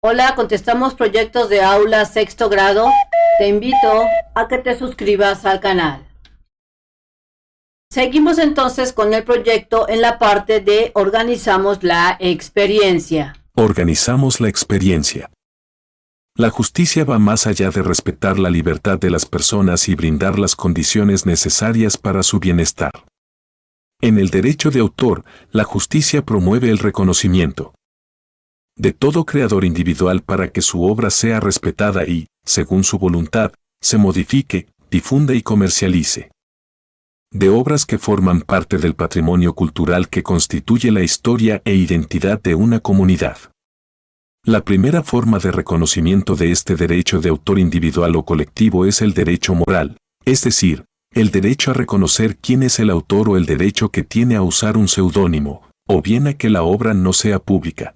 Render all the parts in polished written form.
Hola, contestamos proyectos de aula sexto grado. Te invito a que te suscribas al canal. Seguimos entonces con el proyecto en la parte de organizamos la experiencia. Organizamos la experiencia. La justicia va más allá de respetar la libertad de las personas y brindar las condiciones necesarias para su bienestar. En el derecho de autor, la justicia promueve el reconocimiento de todo creador individual para que su obra sea respetada y, según su voluntad, se modifique, difunda y comercialice. De obras que forman parte del patrimonio cultural que constituye la historia e identidad de una comunidad. La primera forma de reconocimiento de este derecho de autor individual o colectivo es el derecho moral, es decir, el derecho a reconocer quién es el autor o el derecho que tiene a usar un seudónimo, o bien a que la obra no sea pública.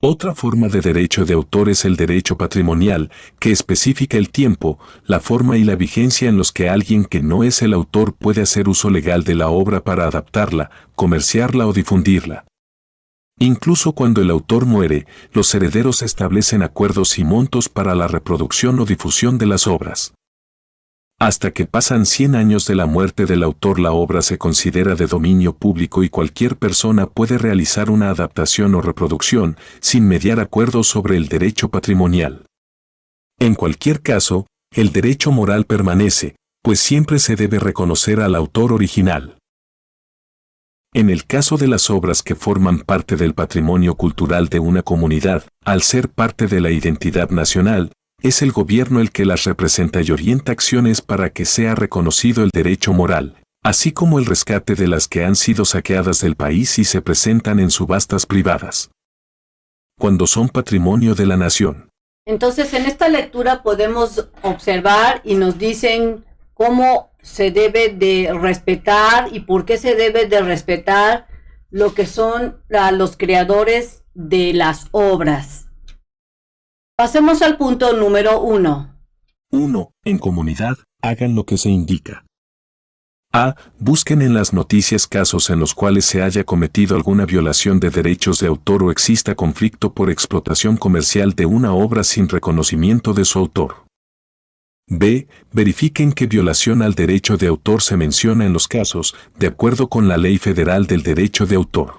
Otra forma de derecho de autor es el derecho patrimonial, que especifica el tiempo, la forma y la vigencia en los que alguien que no es el autor puede hacer uso legal de la obra para adaptarla, comerciarla o difundirla. Incluso cuando el autor muere, los herederos establecen acuerdos y montos para la reproducción o difusión de las obras. Hasta que pasan 100 años de la muerte del autor, la obra se considera de dominio público y cualquier persona puede realizar una adaptación o reproducción sin mediar acuerdos sobre el derecho patrimonial. En cualquier caso, el derecho moral permanece, pues siempre se debe reconocer al autor original. En el caso de las obras que forman parte del patrimonio cultural de una comunidad, al ser parte de la identidad nacional, es el gobierno el que las representa y orienta acciones para que sea reconocido el derecho moral, así como el rescate de las que han sido saqueadas del país y se presentan en subastas privadas, cuando son patrimonio de la nación. Entonces, en esta lectura podemos observar y nos dicen cómo se debe de respetar y por qué se debe de respetar lo que son los creadores de las obras. Pasemos al punto número 1. 1. En comunidad, hagan lo que se indica. A. Busquen en las noticias casos en los cuales se haya cometido alguna violación de derechos de autor o exista conflicto por explotación comercial de una obra sin reconocimiento de su autor. B. Verifiquen qué violación al derecho de autor se menciona en los casos, de acuerdo con la Ley Federal del Derecho de Autor.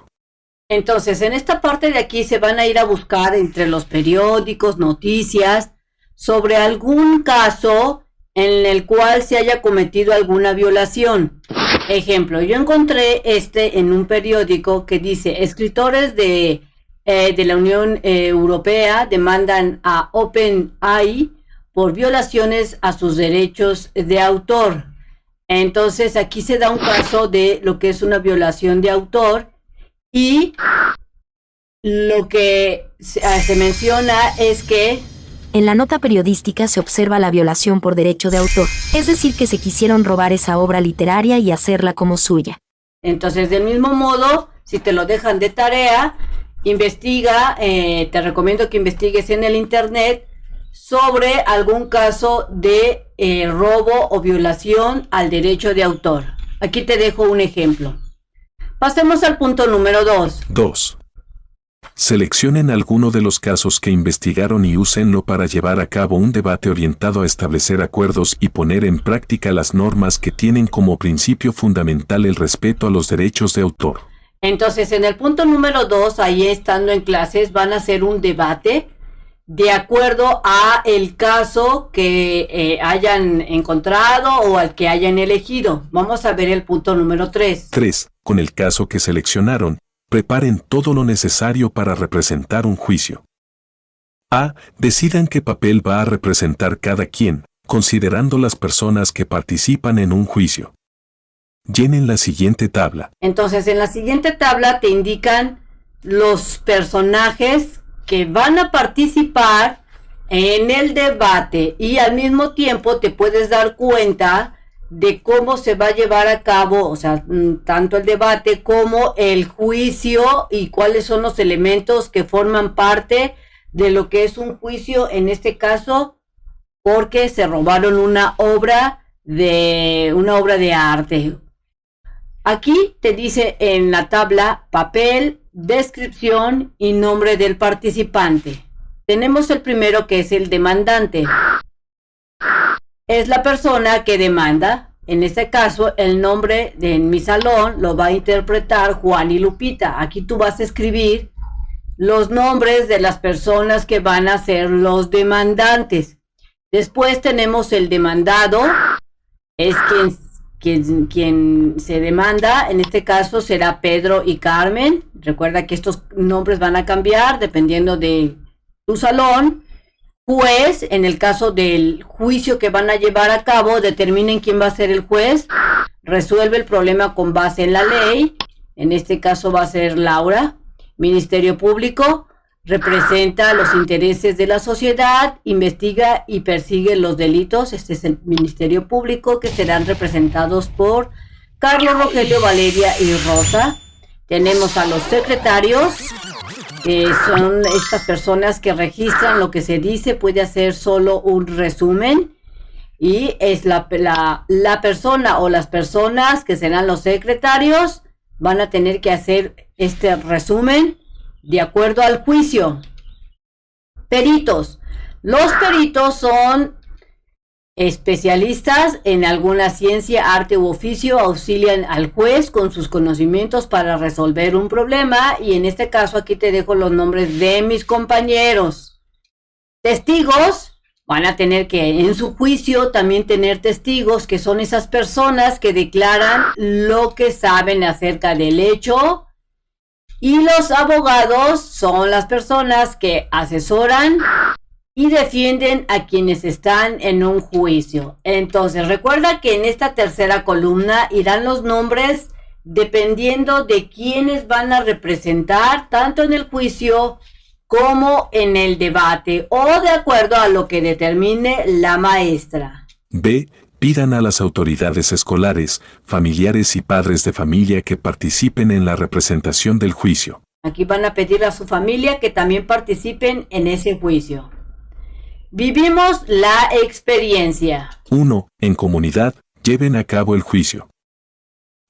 Entonces, en esta parte de aquí se van a ir a buscar entre los periódicos, noticias, sobre algún caso en el cual se haya cometido alguna violación. Ejemplo, yo encontré en un periódico que dice, escritores de la Unión Europea demandan a OpenAI por violaciones a sus derechos de autor. Entonces, aquí se da un caso de lo que es una violación de autor. Y lo que se menciona es que en la nota periodística se observa la violación por derecho de autor, es decir, que se quisieron robar esa obra literaria y hacerla como suya. Entonces, del mismo modo, si te lo dejan de tarea, investiga, te recomiendo que investigues en el internet sobre algún caso de robo o violación al derecho de autor. Aquí te dejo un ejemplo. Pasemos al punto número 2. 2. Seleccionen alguno de los casos que investigaron y úsenlo para llevar a cabo un debate orientado a establecer acuerdos y poner en práctica las normas que tienen como principio fundamental el respeto a los derechos de autor. Entonces, en el punto número 2, ahí estando en clases, van a hacer un debate de acuerdo a el caso que hayan encontrado o al que hayan elegido. Vamos a ver el punto número 3. 3. Con el caso que seleccionaron, preparen todo lo necesario para representar un juicio. A. Decidan qué papel va a representar cada quien, considerando las personas que participan en un juicio. Llenen la siguiente tabla. Entonces, en la siguiente tabla te indican los personajes que van a participar en el debate y al mismo tiempo te puedes dar cuenta de cómo se va a llevar a cabo, o sea, tanto el debate como el juicio y cuáles son los elementos que forman parte de lo que es un juicio en este caso, porque se robaron una obra de arte. Aquí te dice en la tabla papel, descripción y nombre del participante. Tenemos el primero, que es el demandante. Es la persona que demanda. En este caso, el nombre en mi salón lo va a interpretar Juan y Lupita. Aquí tú vas a escribir los nombres de las personas que van a ser los demandantes. Después tenemos el demandado. Es quien se demanda. En este caso será Pedro y Carmen. Recuerda que estos nombres van a cambiar dependiendo de tu salón. Juez, en el caso del juicio que van a llevar a cabo, determinen quién va a ser el juez. Resuelve el problema con base en la ley. En este caso va a ser Laura. Ministerio Público, representa los intereses de la sociedad, investiga y persigue los delitos. Este es el Ministerio Público, que serán representados por Carlos, Rogelio, Valeria y Rosa. Tenemos a los secretarios, son estas personas que registran lo que se dice, puede hacer solo un resumen, y es la persona o las personas que serán los secretarios van a tener que hacer este resumen de acuerdo al juicio. Peritos. Los peritos son especialistas en alguna ciencia, arte u oficio, auxilian al juez con sus conocimientos para resolver un problema, y en este caso aquí te dejo los nombres de mis compañeros. Testigos, van a tener que en su juicio también tener testigos, que son esas personas que declaran lo que saben acerca del hecho. Y los abogados son las personas que asesoran y defienden a quienes están en un juicio. Entonces, recuerda que en esta tercera columna irán los nombres dependiendo de quiénes van a representar tanto en el juicio como en el debate, o de acuerdo a lo que determine la maestra. B. Pidan a las autoridades escolares, familiares y padres de familia que participen en la representación del juicio. Aquí van a pedir a su familia que también participen en ese juicio. Vivimos la experiencia. 1. En comunidad, lleven a cabo el juicio.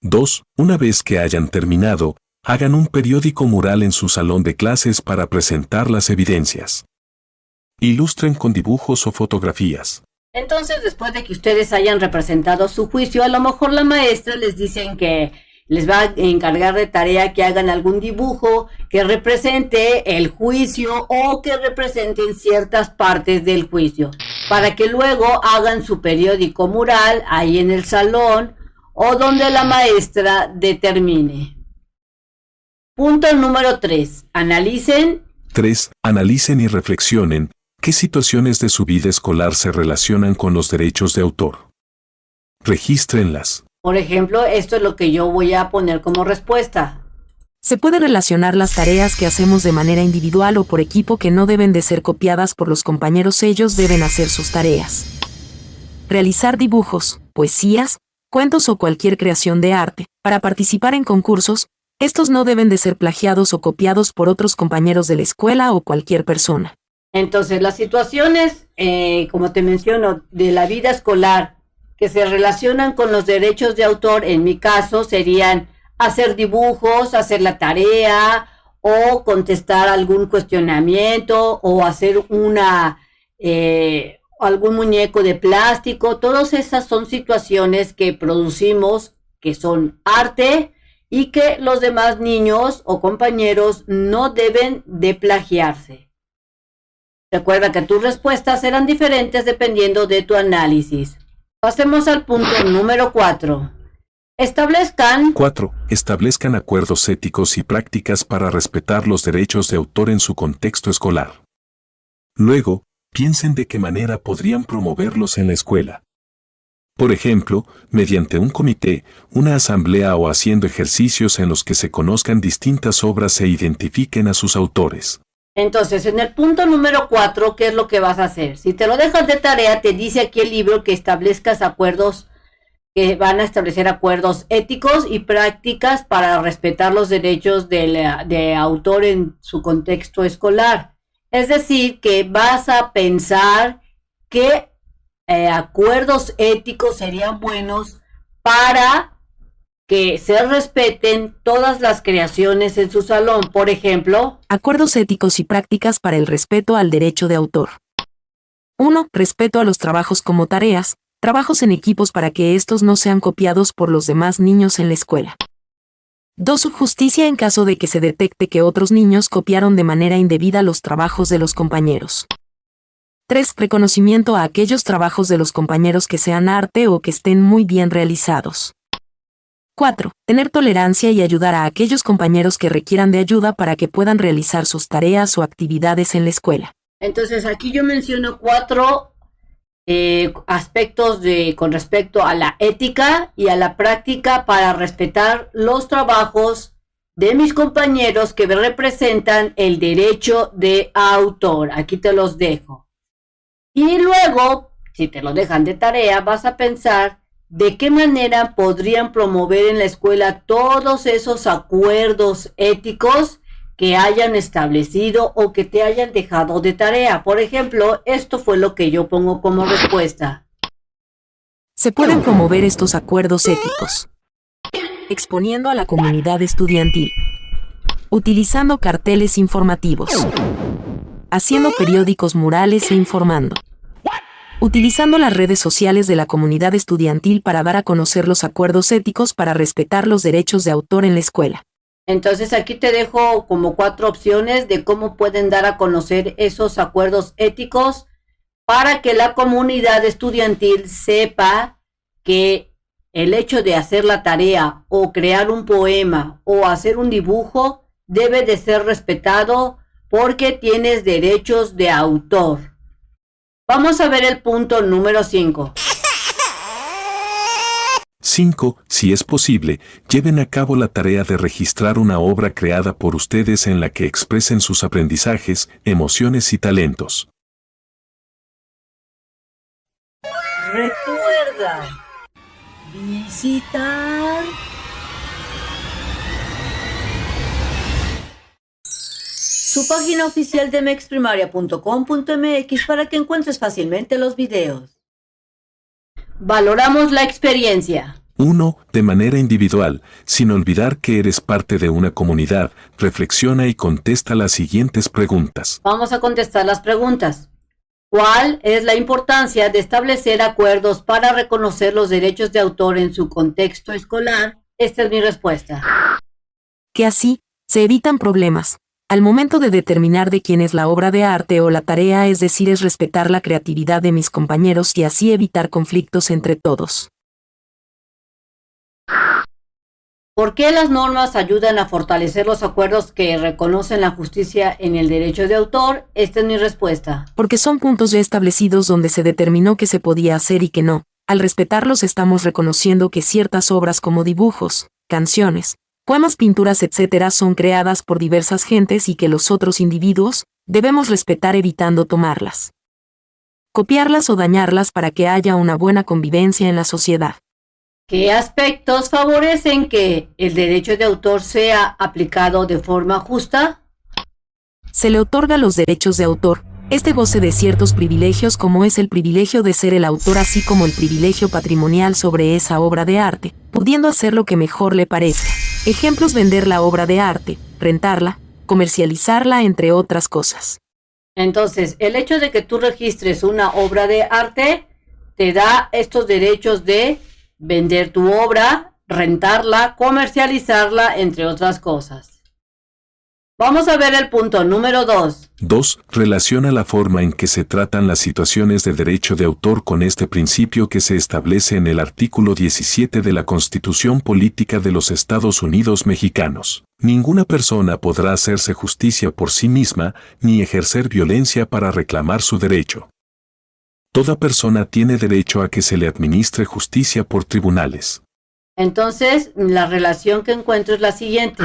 2. Una vez que hayan terminado, hagan un periódico mural en su salón de clases para presentar las evidencias. Ilustren con dibujos o fotografías. Entonces, después de que ustedes hayan representado su juicio, a lo mejor la maestra les dicen que les va a encargar de tarea que hagan algún dibujo que represente el juicio o que representen ciertas partes del juicio, para que luego hagan su periódico mural ahí en el salón o donde la maestra determine. Punto número 3. Analicen. 3. Analicen y reflexionen qué situaciones de su vida escolar se relacionan con los derechos de autor. Regístrenlas. Por ejemplo, esto es lo que yo voy a poner como respuesta. Se puede relacionar las tareas que hacemos de manera individual o por equipo que no deben de ser copiadas por los compañeros, ellos deben hacer sus tareas. Realizar dibujos, poesías, cuentos o cualquier creación de arte, para participar en concursos, estos no deben de ser plagiados o copiados por otros compañeros de la escuela o cualquier persona. Entonces, las situaciones, como te menciono, de la vida escolar que se relacionan con los derechos de autor, en mi caso, serían hacer dibujos, hacer la tarea, o contestar algún cuestionamiento, o hacer algún muñeco de plástico. Todas esas son situaciones que producimos, que son arte, y que los demás niños o compañeros no deben de plagiarse. Recuerda que tus respuestas serán diferentes dependiendo de tu análisis. Pasemos al punto número 4. Establezcan 4. Establezcan acuerdos éticos y prácticas para respetar los derechos de autor en su contexto escolar. Luego, piensen de qué manera podrían promoverlos en la escuela. Por ejemplo, mediante un comité, una asamblea o haciendo ejercicios en los que se conozcan distintas obras e identifiquen a sus autores. Entonces, en el punto número 4, ¿qué es lo que vas a hacer? Si te lo dejas de tarea, te dice aquí el libro que establezcas acuerdos, que van a establecer acuerdos éticos y prácticas para respetar los derechos de autor en su contexto escolar. Es decir, que vas a pensar qué acuerdos éticos serían buenos para que se respeten todas las creaciones en su salón. Por ejemplo, acuerdos éticos y prácticas para el respeto al derecho de autor. 1. Respeto a los trabajos como tareas, trabajos en equipos para que estos no sean copiados por los demás niños en la escuela. 2. Justicia en caso de que se detecte que otros niños copiaron de manera indebida los trabajos de los compañeros. 3. Reconocimiento a aquellos trabajos de los compañeros que sean arte o que estén muy bien realizados. 4. Tener tolerancia y ayudar a aquellos compañeros que requieran de ayuda para que puedan realizar sus tareas o actividades en la escuela. Entonces aquí yo menciono 4 aspectos con respecto a la ética y a la práctica para respetar los trabajos de mis compañeros que representan el derecho de autor. Aquí te los dejo. Y luego, si te lo dejan de tarea, vas a pensar de qué manera podrían promover en la escuela todos esos acuerdos éticos que hayan establecido o que te hayan dejado de tarea. Por ejemplo, esto fue lo que yo pongo como respuesta. Se pueden promover estos acuerdos éticos exponiendo a la comunidad estudiantil, utilizando carteles informativos, haciendo periódicos murales e informando, utilizando las redes sociales de la comunidad estudiantil para dar a conocer los acuerdos éticos para respetar los derechos de autor en la escuela. Entonces aquí te dejo como 4 opciones de cómo pueden dar a conocer esos acuerdos éticos para que la comunidad estudiantil sepa que el hecho de hacer la tarea o crear un poema o hacer un dibujo debe de ser respetado porque tienes derechos de autor. Vamos a ver el punto número 5. 5. Si es posible, lleven a cabo la tarea de registrar una obra creada por ustedes en la que expresen sus aprendizajes, emociones y talentos. Recuerda visitar su página oficial de mexprimaria.com.mx para que encuentres fácilmente los videos. Valoramos la experiencia. 1. De manera individual, sin olvidar que eres parte de una comunidad, reflexiona y contesta las siguientes preguntas. Vamos a contestar las preguntas. ¿Cuál es la importancia de establecer acuerdos para reconocer los derechos de autor en su contexto escolar? Esta es mi respuesta. Que así se evitan problemas al momento de determinar de quién es la obra de arte o la tarea, es decir, es respetar la creatividad de mis compañeros y así evitar conflictos entre todos. ¿Por qué las normas ayudan a fortalecer los acuerdos que reconocen la justicia en el derecho de autor? Esta es mi respuesta. Porque son puntos ya establecidos donde se determinó que se podía hacer y que no. Al respetarlos estamos reconociendo que ciertas obras como dibujos, canciones, poemas, pinturas, etc. son creadas por diversas gentes y que los otros individuos debemos respetar evitando tomarlas, copiarlas o dañarlas para que haya una buena convivencia en la sociedad. ¿Qué aspectos favorecen que el derecho de autor sea aplicado de forma justa? Se le otorga los derechos de autor, este goce de ciertos privilegios como es el privilegio de ser el autor así como el privilegio patrimonial sobre esa obra de arte, pudiendo hacer lo que mejor le parezca. Ejemplos: vender la obra de arte, rentarla, comercializarla, entre otras cosas. Entonces, el hecho de que tú registres una obra de arte te da estos derechos de vender tu obra, rentarla, comercializarla, entre otras cosas. Vamos a ver el punto número 2. 2. Relaciona la forma en que se tratan las situaciones de derecho de autor con este principio que se establece en el artículo 17 de la Constitución Política de los Estados Unidos Mexicanos. Ninguna persona podrá hacerse justicia por sí misma ni ejercer violencia para reclamar su derecho. Toda persona tiene derecho a que se le administre justicia por tribunales. Entonces, la relación que encuentro es la siguiente.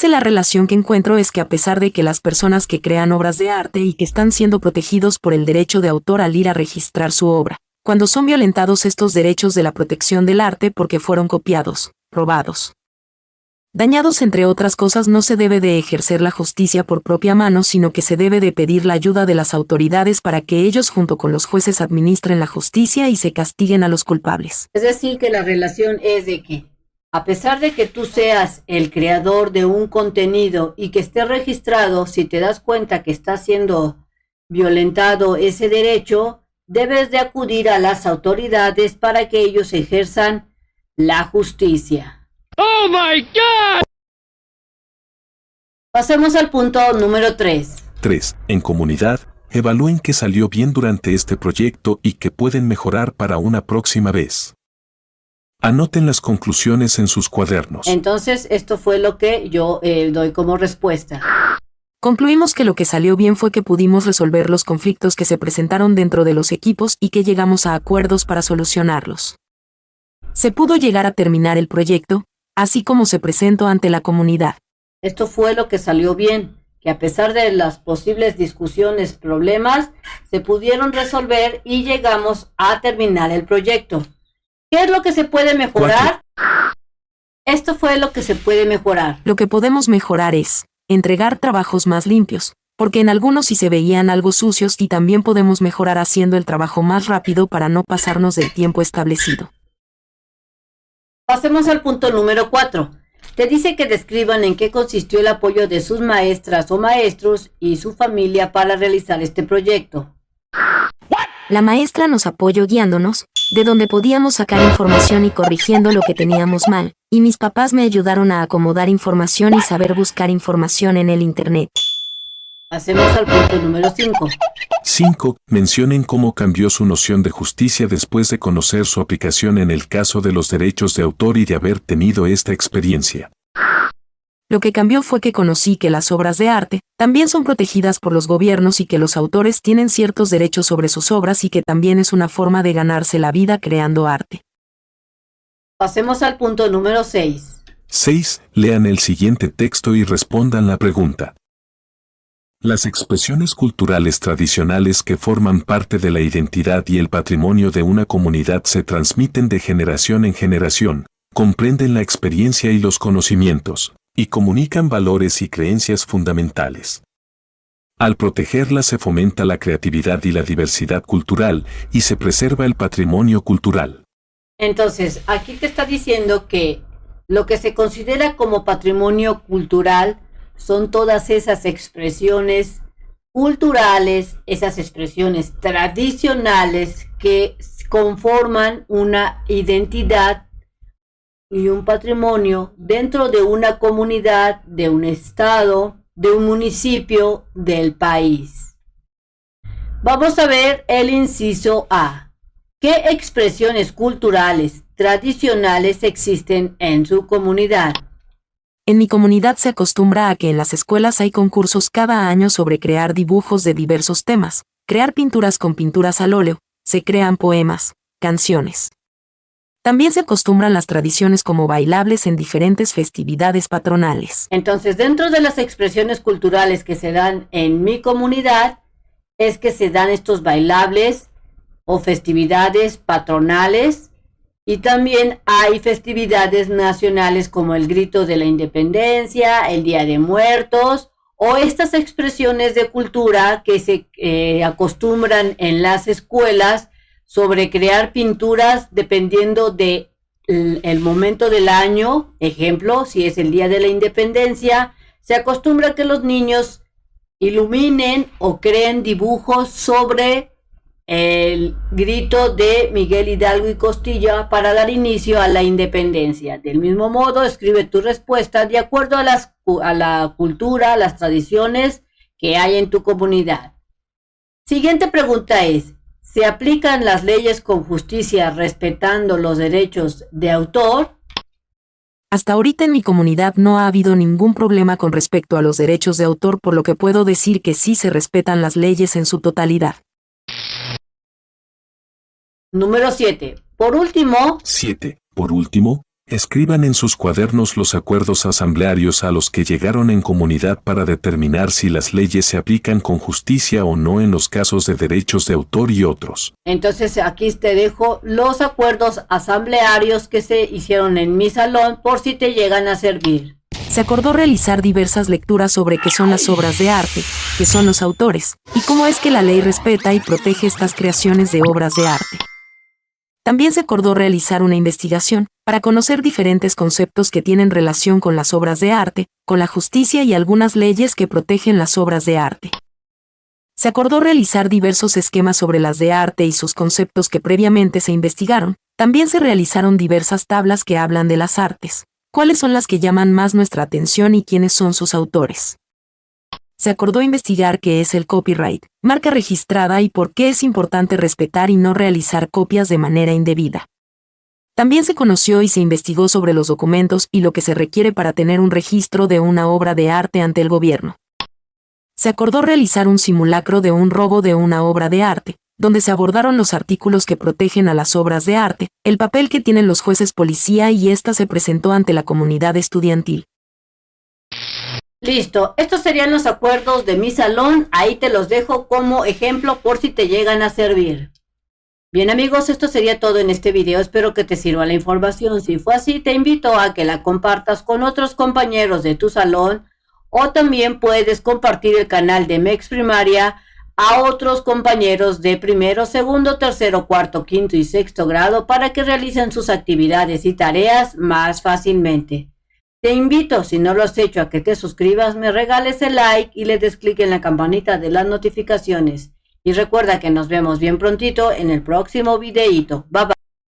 La relación que encuentro es que a pesar de que las personas que crean obras de arte y que están siendo protegidos por el derecho de autor al ir a registrar su obra, cuando son violentados estos derechos de la protección del arte porque fueron copiados, robados, Dañados entre otras cosas, no se debe de ejercer la justicia por propia mano, sino que se debe de pedir la ayuda de las autoridades para que ellos junto con los jueces administren la justicia y se castiguen a los culpables. Es decir, que la relación es de que, a pesar de que tú seas el creador de un contenido y que esté registrado, si te das cuenta que está siendo violentado ese derecho, debes de acudir a las autoridades para que ellos ejerzan la justicia. ¡Oh, my God! Pasemos al punto número 3. 3. En comunidad, evalúen qué salió bien durante este proyecto y qué pueden mejorar para una próxima vez. Anoten las conclusiones en sus cuadernos. Entonces, esto fue lo que yo doy como respuesta. Concluimos que lo que salió bien fue que pudimos resolver los conflictos que se presentaron dentro de los equipos y que llegamos a acuerdos para solucionarlos. Se pudo llegar a terminar el proyecto, así como se presentó ante la comunidad. Esto fue lo que salió bien, que a pesar de las posibles discusiones, problemas, se pudieron resolver y llegamos a terminar el proyecto. ¿Qué es lo que se puede mejorar? Esto fue lo que se puede mejorar. Lo que podemos mejorar es entregar trabajos más limpios, porque en algunos sí se veían algo sucios, y también podemos mejorar haciendo el trabajo más rápido para no pasarnos del tiempo establecido. Pasemos al punto número 4. Te dice que describan en qué consistió el apoyo de sus maestras o maestros y su familia para realizar este proyecto. La maestra nos apoyó guiándonos, de donde podíamos sacar información y corrigiendo lo que teníamos mal, y mis papás me ayudaron a acomodar información y saber buscar información en el internet. Pasemos al punto número 5. 5. Mencionen cómo cambió su noción de justicia después de conocer su aplicación en el caso de los derechos de autor y de haber tenido esta experiencia. Lo que cambió fue que conocí que las obras de arte también son protegidas por los gobiernos y que los autores tienen ciertos derechos sobre sus obras y que también es una forma de ganarse la vida creando arte. Pasemos al punto número 6. 6. Lean el siguiente texto y respondan la pregunta. Las expresiones culturales tradicionales que forman parte de la identidad y el patrimonio de una comunidad se transmiten de generación en generación, comprenden la experiencia y los conocimientos, y comunican valores y creencias fundamentales. Al protegerlas se fomenta la creatividad y la diversidad cultural, y se preserva el patrimonio cultural. Entonces, aquí te está diciendo que lo que se considera como patrimonio cultural son todas esas expresiones culturales, esas expresiones tradicionales que conforman una identidad y un patrimonio dentro de una comunidad, de un estado, de un municipio, del país. Vamos a ver el inciso A. ¿Qué expresiones culturales tradicionales existen en su comunidad? En mi comunidad se acostumbra a que en las escuelas hay concursos cada año sobre crear dibujos de diversos temas, crear pinturas con pinturas al óleo, se crean poemas, canciones. También se acostumbran las tradiciones como bailables en diferentes festividades patronales. Entonces, dentro de las expresiones culturales que se dan en mi comunidad, es que se dan estos bailables o festividades patronales. Y también hay festividades nacionales como el Grito de la Independencia, el Día de Muertos, o estas expresiones de cultura que se acostumbran en las escuelas sobre crear pinturas dependiendo de el momento del año. Ejemplo, si es el Día de la Independencia, se acostumbra que los niños iluminen o creen dibujos sobre el grito de Miguel Hidalgo y Costilla para dar inicio a la independencia. Del mismo modo, escribe tu respuesta de acuerdo a la cultura, las tradiciones que hay en tu comunidad. Siguiente pregunta es, ¿se aplican las leyes con justicia respetando los derechos de autor? Hasta ahorita en mi comunidad no ha habido ningún problema con respecto a los derechos de autor, por lo que puedo decir que sí se respetan las leyes en su totalidad. Número 7. Por último, 7. Por último, escriban en sus cuadernos los acuerdos asamblearios a los que llegaron en comunidad para determinar si las leyes se aplican con justicia o no en los casos de derechos de autor y otros. Entonces aquí te dejo los acuerdos asamblearios que se hicieron en mi salón por si te llegan a servir. Se acordó realizar diversas lecturas sobre qué son las obras de arte, qué son los autores, y cómo es que la ley respeta y protege estas creaciones de obras de arte. También se acordó realizar una investigación para conocer diferentes conceptos que tienen relación con las obras de arte, con la justicia y algunas leyes que protegen las obras de arte. Se acordó realizar diversos esquemas sobre las de arte y sus conceptos que previamente se investigaron. También se realizaron diversas tablas que hablan de las artes, cuáles son las que llaman más nuestra atención y quiénes son sus autores. Se acordó investigar qué es el copyright, marca registrada y por qué es importante respetar y no realizar copias de manera indebida. También se conoció y se investigó sobre los documentos y lo que se requiere para tener un registro de una obra de arte ante el gobierno. Se acordó realizar un simulacro de un robo de una obra de arte, donde se abordaron los artículos que protegen a las obras de arte, el papel que tienen los jueces policía y esta se presentó ante la comunidad estudiantil. Listo, estos serían los acuerdos de mi salón, ahí te los dejo como ejemplo por si te llegan a servir. Bien amigos, esto sería todo en este video, espero que te sirva la información. Si fue así, te invito a que la compartas con otros compañeros de tu salón o también puedes compartir el canal de MEX Primaria a otros compañeros de primero, segundo, tercero, cuarto, quinto y sexto grado para que realicen sus actividades y tareas más fácilmente. Te invito, si no lo has hecho, a que te suscribas, me regales el like y le des clic en la campanita de las notificaciones. Y recuerda que nos vemos bien prontito en el próximo videíto. Bye bye.